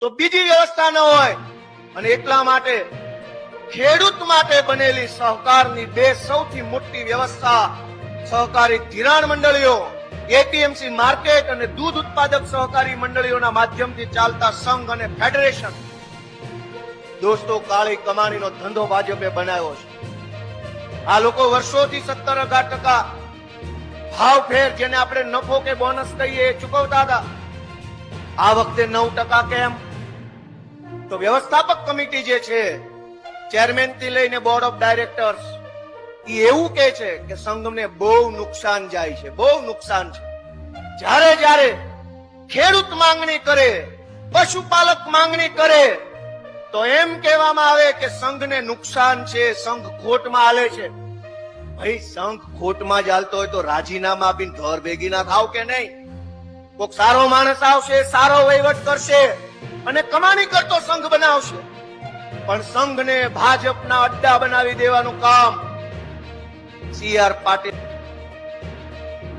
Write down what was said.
તો બીજી વ્યવસ્થા ન હોય. અને એટલા માટે ખેડૂત માટે બનેલી સહકારની બે સૌથી મોટી વ્યવસ્થા સહકારી ધિરાણ મંડળીઓ, એપીએમસી માર્કેટ અને દૂધ ઉત્પાદક સહકારી મંડળીઓના માધ્યમથી ચાલતા સંઘ અને ફેડરેશન. દોસ્તો, કાળી કમાણીનો ધંધો ભાજપે બનાવ્યો છે. આ લોકો વર્ષોથી 17-18% ભાવ ફેર, જેને આપણે નફો કે બોનસ કહીએ, એ ચૂકવતા હતા. આ વખતે 9% કેમ? તો વ્યવસ્થાપક કમિટી જે છે, ચેરમેન થી લઈને બોર્ડ ઓફ ડાયરેક્ટર્સ, એ એવું કે છે કે સંઘને બહુ નુકસાન જાય છે, બહુ નુકસાન છે. જ્યારે જ્યારે ખેડૂત માંગણી કરે, પશુપાલક માંગણી કરે, તો એમ કહેવામાં આવે કે સંઘને નુકસાન છે, સંઘ ખોટમાં હાલે છે. ભાઈ, સંઘ ખોટમાં જ હાલતો હોય તો રાજીનામા આપીને ઘર ભેગી ના થાવ કે નહીં? કોઈક સારો માણસ આવશે, સારો વહીવટ કરશે અને કમાણી કરતો સંઘ બનાવશે. પણ સંઘને ભાજપના અડ્ડા બનાવી દેવાનું કામ સી આર પાટીલ